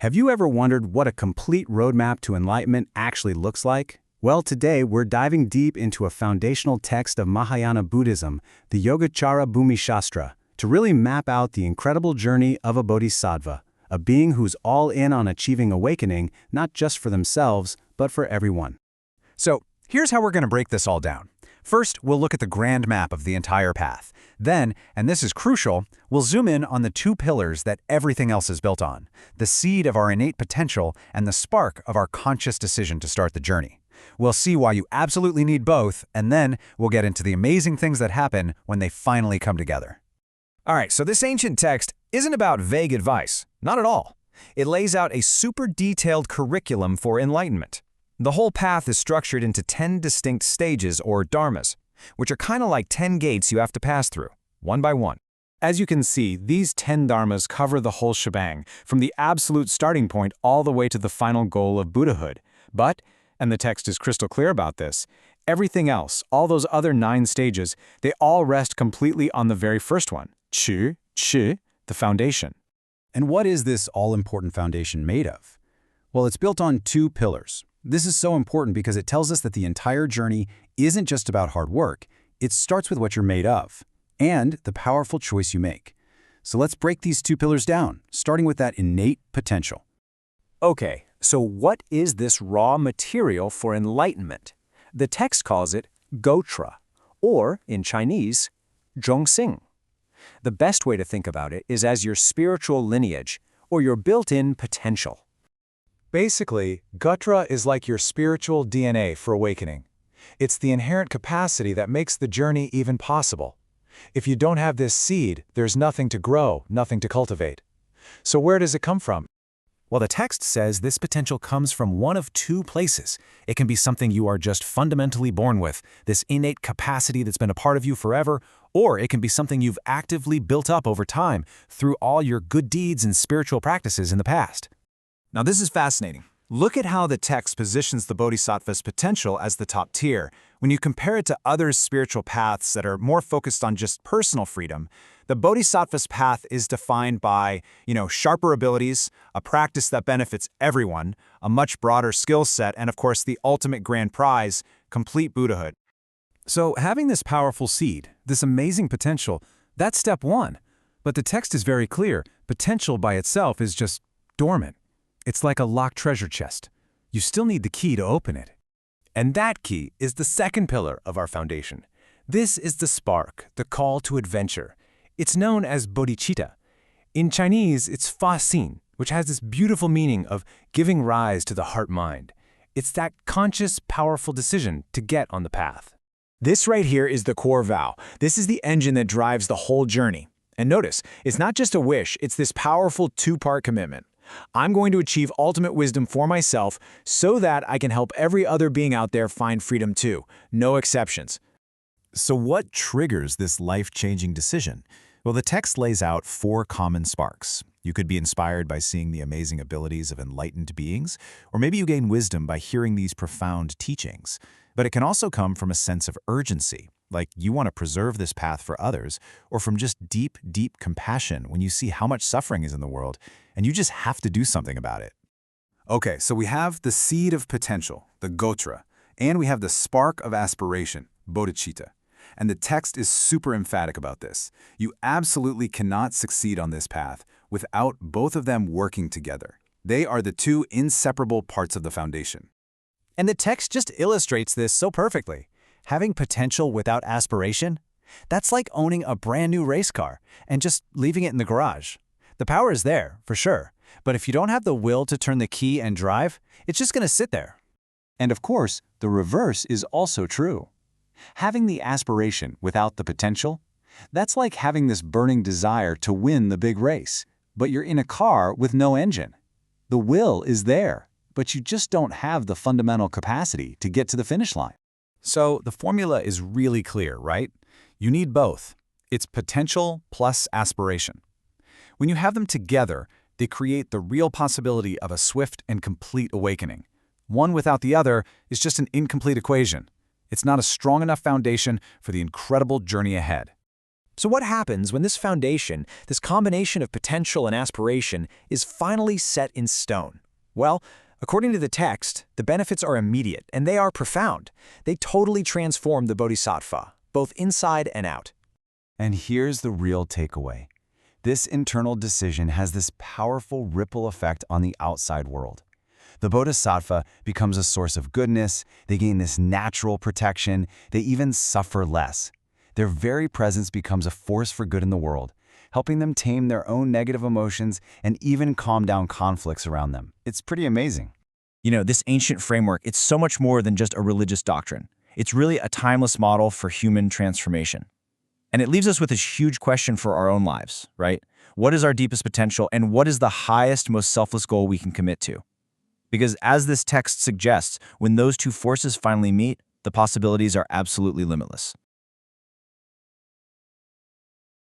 Have you ever wondered what a complete roadmap to enlightenment actually looks like? Well, today we're diving deep into a foundational text of Mahayana Buddhism, the Yogacara Bhumishastra, to really map out the incredible journey of a bodhisattva, a being who's all in on achieving awakening, not just for themselves, but for everyone. So, here's how we're going to break this all down. First, we'll look at the grand map of the entire path. Then, and this is crucial, we'll zoom in on the two pillars that everything else is built on, the seed of our innate potential and the spark of our conscious decision to start the journey. We'll see why you absolutely need both, and then we'll get into the amazing things that happen when they finally come together. All right, so this ancient text isn't about vague advice. Not at all. It lays out a super detailed curriculum for enlightenment. The whole path is structured into 10 distinct stages, or dharmas, which are kind of like 10 gates you have to pass through, one by one. As you can see, these 10 dharmas cover the whole shebang, from the absolute starting point all the way to the final goal of Buddhahood. But, and the text is crystal clear about this, everything else, all those other 9 stages, they all rest completely on the very first one, Qi, the foundation. And what is this all-important foundation made of? Well, it's built on 2 pillars. This is so important because it tells us that the entire journey isn't just about hard work. It starts with what you're made of and the powerful choice you make. So let's break these 2 pillars down, starting with that innate potential. Okay, so what is this raw material for enlightenment? The text calls it Gotra, or in Chinese, Zhongxing. The best way to think about it is as your spiritual lineage, or your built-in potential. Basically, Gotra is like your spiritual DNA for awakening. It's the inherent capacity that makes the journey even possible. If you don't have this seed, there's nothing to grow, nothing to cultivate. So where does it come from? Well, the text says this potential comes from one of 2 places. It can be something you are just fundamentally born with, this innate capacity that's been a part of you forever, or it can be something you've actively built up over time through all your good deeds and spiritual practices in the past. Now this is fascinating. Look at how the text positions the bodhisattva's potential as the top tier. When you compare it to other spiritual paths that are more focused on just personal freedom, the bodhisattva's path is defined by, sharper abilities, a practice that benefits everyone, a much broader skill set, and of course the ultimate grand prize, complete Buddhahood. So having this powerful seed, this amazing potential, that's step 1. But the text is very clear. Potential by itself is just dormant. It's like a locked treasure chest. You still need the key to open it. And that key is the second pillar of our foundation. This is the spark, the call to adventure. It's known as bodhicitta. In Chinese, it's fa xin, which has this beautiful meaning of giving rise to the heart-mind. It's that conscious, powerful decision to get on the path. This right here is the core vow. This is the engine that drives the whole journey. And notice, it's not just a wish, it's this powerful 2-part commitment. I'm going to achieve ultimate wisdom for myself so that I can help every other being out there find freedom too. No exceptions. So what triggers this life-changing decision? Well, the text lays out 4 common sparks. You could be inspired by seeing the amazing abilities of enlightened beings, or maybe you gain wisdom by hearing these profound teachings. But it can also come from a sense of urgency, like you want to preserve this path for others, or from just deep, deep compassion when you see how much suffering is in the world, and you just have to do something about it. Okay, so we have the seed of potential, the Gotra, and we have the spark of aspiration, bodhicitta. And the text is super emphatic about this. You absolutely cannot succeed on this path without both of them working together. They are the 2 inseparable parts of the foundation. And the text just illustrates this so perfectly. Having potential without aspiration? That's like owning a brand new race car and just leaving it in the garage. The power is there, for sure, but if you don't have the will to turn the key and drive, it's just going to sit there. And of course, the reverse is also true. Having the aspiration without the potential, that's like having this burning desire to win the big race, but you're in a car with no engine. The will is there, but you just don't have the fundamental capacity to get to the finish line. So the formula is really clear, right? You need both. It's potential plus aspiration. When you have them together, they create the real possibility of a swift and complete awakening. One without the other is just an incomplete equation. It's not a strong enough foundation for the incredible journey ahead. So what happens when this foundation, this combination of potential and aspiration, is finally set in stone? Well, according to the text, the benefits are immediate, and they are profound. They totally transform the bodhisattva, both inside and out. And here's the real takeaway. This internal decision has this powerful ripple effect on the outside world. The bodhisattva becomes a source of goodness, they gain this natural protection, they even suffer less. Their very presence becomes a force for good in the world, helping them tame their own negative emotions and even calm down conflicts around them. It's pretty amazing. You know, this ancient framework, it's so much more than just a religious doctrine. It's really a timeless model for human transformation. And it leaves us with this huge question for our own lives, right? What is our deepest potential, and what is the highest, most selfless goal we can commit to? Because as this text suggests, when those two forces finally meet, the possibilities are absolutely limitless.